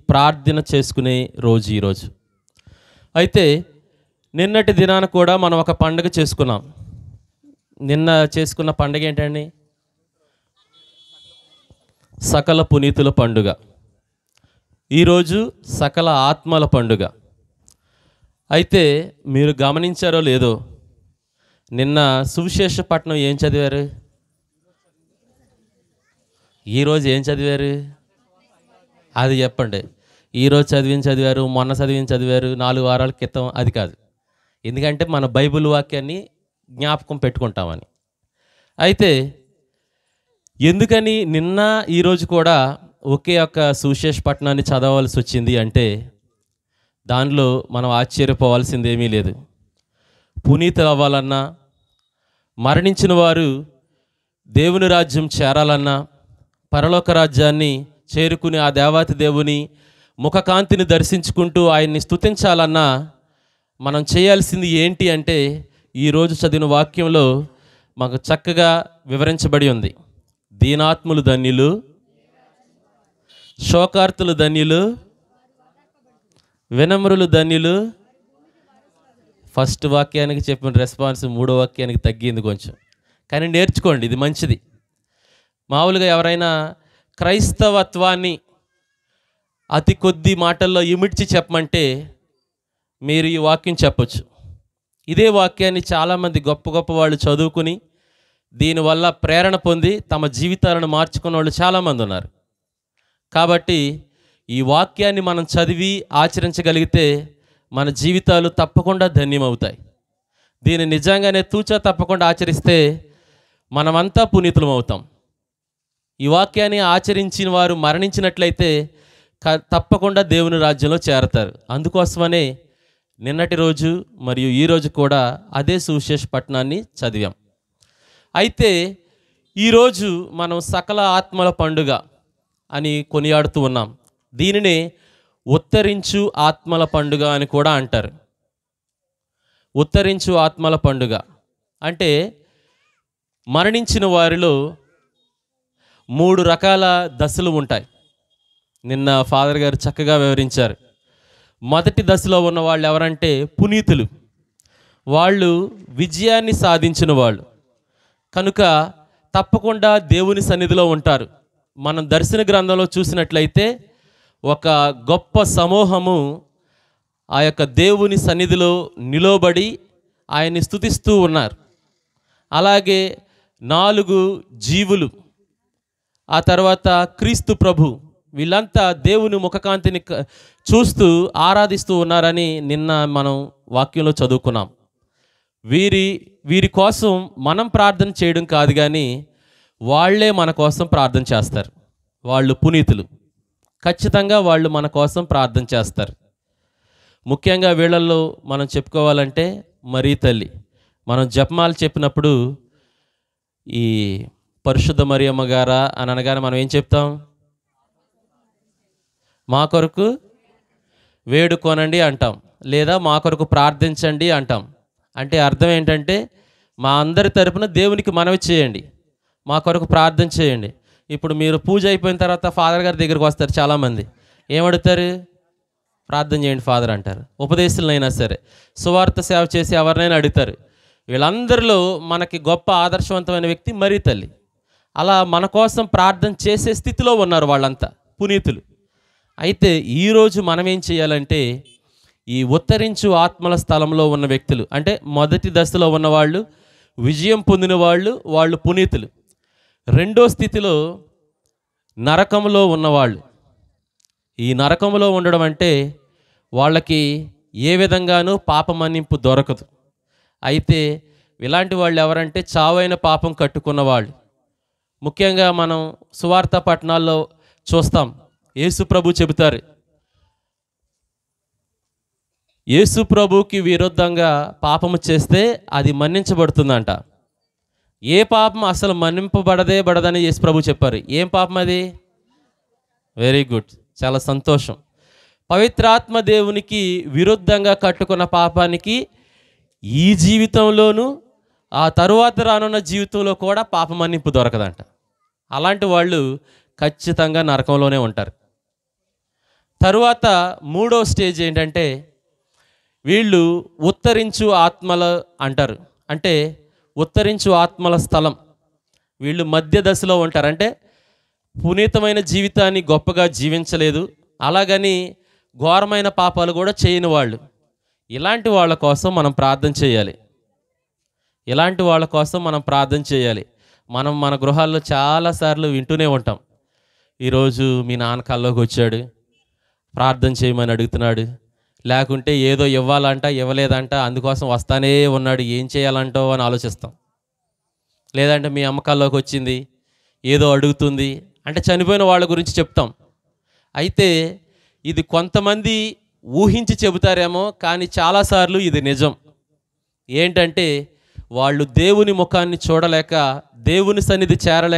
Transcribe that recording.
ప్రార్థన చేసుకునే రోజు ఈరోజు. అయితే నిన్నటి దినాన కూడా మనం ఒక పండుగ చేసుకున్నాం. నిన్న చేసుకున్న పండుగ ఏంటండి? సకల పునీతుల పండుగ. ఈరోజు సకల ఆత్మల పండుగ. అయితే మీరు గమనించారో లేదో, నిన్న సువిశేషపట్నం ఏం చదివారు? ఈరోజు ఏం చదివారు? అది చెప్పండి. ఈరోజు చదివారు, మొన్న చదివారు, 4 వారాల క్రితం, అది కాదు. ఎందుకంటే మన బైబిల్ వాక్యాన్ని జ్ఞాపకం పెట్టుకుంటామని. అయితే ఎందుకని నిన్న ఈరోజు కూడా ఒకే ఒక్క సువిశేషపట్నాన్ని చదవాల్సి వచ్చింది అంటే, దానిలో మనం ఆశ్చర్యపోవాల్సింది ఏమీ లేదు. పునీతులు అవ్వాలన్నా, మరణించిన వారు దేవుని రాజ్యం చేరాలన్నా, పరలోక రాజ్యాన్ని చేరుకుని ఆ దేవాతి దేవుని ముఖకాంతిని దర్శించుకుంటూ ఆయన్ని స్తుతించాలన్నా మనం చేయాల్సింది ఏంటి అంటే, ఈరోజు చదివిన వాక్యంలో మాకు చక్కగా వివరించబడి ఉంది. దీనాత్ములు ధన్యులు, శోకార్తులు ధన్యులు, వినమ్రులు ధన్యులు. ఫస్ట్ వాక్యానికి చెప్పిన రెస్పాన్స్ 3వ వాక్యానికి తగ్గింది కొంచెం, కానీ నేర్చుకోండి, ఇది మంచిది. మామూలుగా ఎవరైనా క్రైస్తవత్వాన్ని అతి కొద్ది మాటల్లో ఇమిడ్చి చెప్పమంటే మీరు ఈ వాక్యం చెప్పొచ్చు. ఇదే వాక్యాన్ని చాలామంది గొప్ప గొప్ప వాళ్ళు చదువుకుని దీనివల్ల ప్రేరణ పొంది తమ జీవితాలను మార్చుకున్న వాళ్ళు చాలామంది ఉన్నారు. కాబట్టి ఈ వాక్యాన్ని మనం చదివి ఆచరించగలిగితే మన జీవితాలు తప్పకుండా ధన్యమవుతాయి. దీన్ని నిజంగానే తూచా తప్పకుండా ఆచరిస్తే మనమంతా పునీతులం అవుతాం. ఈ వాక్యాన్ని ఆచరించిన వారు మరణించినట్లయితే తప్పకుండా దేవుని రాజ్యంలో చేరతారు. అందుకోసమనే నిన్నటి రోజు మరియు ఈరోజు కూడా అదే సువిశేషపట్నాన్ని చదివాం. అయితే ఈరోజు మనం సకల ఆత్మల పండుగ అని కొనియాడుతూ ఉన్నాం. దీనినే ఉత్తరించు ఆత్మల పండుగ అని కూడా అంటారు. ఉత్తరించు ఆత్మల పండుగ అంటే మరణించిన వారిలో 3 రకాల దశలు ఉంటాయి. నిన్న ఫాదర్ గారు చక్కగా వివరించారు. మొదటి దశలో ఉన్న వాళ్ళు ఎవరంటే పునీతులు. వాళ్ళు విజయాన్ని సాధించిన వాళ్ళు కనుక తప్పకుండా దేవుని సన్నిధిలో ఉంటారు. మనం దర్శన గ్రంథంలో చూసినట్లయితే ఒక గొప్ప సమూహము ఆ యొక్క దేవుని సన్నిధిలో నిలబడి ఆయన్ని స్తుతిస్తూ ఉన్నారు. అలాగే 4 జీవులు, ఆ తర్వాత క్రీస్తు ప్రభు, వీళ్ళంతా దేవుని ముఖకాంతిని చూస్తూ ఆరాధిస్తూ ఉన్నారని నిన్న మనం వాక్యంలో చదువుకున్నాం. వీరి కోసం మనం ప్రార్థన చేయడం కాదు, కానీ వాళ్ళే మన కోసం ప్రార్థన చేస్తారు. వాళ్ళు పునీతులు. ఖచ్చితంగా వాళ్ళు మన కోసం ప్రార్థన చేస్తారు. ముఖ్యంగా వీళ్ళల్లో మనం చెప్పుకోవాలంటే మరీ తల్లి. మనం జపమాలు చెప్పినప్పుడు ఈ పరిశుద్ధ మరియమ్మ గారా అని అనగానే మనం ఏం చెప్తాం? మా కొరకు వేడుకోనండి అంటాం, లేదా మా కొరకు ప్రార్థించండి అంటాం. అంటే అర్థం ఏంటంటే మా అందరి తరపున దేవునికి మనవి చేయండి, మా కొరకు ప్రార్థన చేయండి. ఇప్పుడు మీరు పూజ అయిపోయిన తర్వాత ఫాదర్ గారి దగ్గరికి వస్తారు చాలామంది. ఏమడుగుతారు? ప్రార్థన చేయండి ఫాదర్ అంటారు. ఉపదేశాలైనా సరే, సువార్త సేవ చేసి ఎవరినైనా అడుగుతారు. వీళ్ళందరిలో మనకి గొప్ప ఆదర్శవంతమైన వ్యక్తి మరీ తల్లి. అలా మన కోసం ప్రార్థన చేసే స్థితిలో ఉన్నారు వాళ్ళంతా పునీతులు. అయితే ఈరోజు మనం ఏం చేయాలంటే, ఈ ఉత్తరించు ఆత్మల స్థలంలో ఉన్న వ్యక్తులు, అంటే మొదటి దశలో ఉన్నవాళ్ళు, విజయం పొందిన వాళ్ళు పునీతులు. రెండో స్థితిలో నరకంలో ఉన్నవాళ్ళు. ఈ నరకంలో ఉండడం అంటే వాళ్ళకి ఏ విధంగానూ పాపమన్నింపు దొరకదు. అయితే ఇలాంటి వాళ్ళు ఎవరంటే చావైన పాపం కట్టుకున్న వాళ్ళు. ముఖ్యంగా మనం సువార్త పట్టణాల్లో చూస్తాం. యేసు ప్రభు చెబుతారు, యేసు ప్రభుకి విరుద్ధంగా పాపము చేస్తే అది మన్నించబడుతుందంట. ఏ పాపం అసలు మన్నింపబడదని యేసు ప్రభు చెప్పారు. ఏం పాపం అది? వెరీ గుడ్, చాలా సంతోషం. పవిత్రాత్మ దేవునికి విరుద్ధంగా కట్టుకున్న పాపానికి ఈ జీవితంలోనూ ఆ తరువాత రానున్న జీవితంలో కూడా పాపమన్నింపు దొరకదంట. అలాంటి వాళ్ళు ఖచ్చితంగా నరకంలోనే ఉంటారు. తరువాత మూడో స్టేజ్ ఏంటంటే వీళ్ళు ఉత్తరించు ఆత్మల అంటారు. అంటే ఉత్తరించు ఆత్మల స్థలం. వీళ్ళు మధ్య దశలో ఉంటారు. అంటే పునీతమైన జీవితాన్ని గొప్పగా జీవించలేదు, అలాగని ఘోరమైన పాపాలు కూడా చేయని వాళ్ళు. ఇలాంటి వాళ్ళ కోసం మనం ప్రార్థన చేయాలి. ఇలాంటి వాళ్ళ కోసం మనం ప్రార్థన చేయాలి. మనం మన గృహాల్లో చాలాసార్లు వింటూనే ఉంటాం, ఈరోజు మీ నాన్న కల్లోకి వచ్చాడు, ప్రార్థన చేయమని అడుగుతున్నాడు, లేకుంటే ఏదో ఇవ్వాలంట ఇవ్వలేదంట, అందుకోసం వస్తానే ఉన్నాడు, ఏం చేయాలంటో అని ఆలోచిస్తాం. లేదంటే మీ అమ్మ కల్లోకి వచ్చింది, ఏదో అడుగుతుంది అంటే చనిపోయిన వాళ్ళ గురించి చెప్తాం. అయితే ఇది కొంతమంది ఊహించి చెబుతారేమో, కానీ చాలాసార్లు ఇది నిజం. ఏంటంటే వాళ్ళు దేవుని ముఖాన్ని చూడలేక, దేవుని సన్నిధి చేరలేక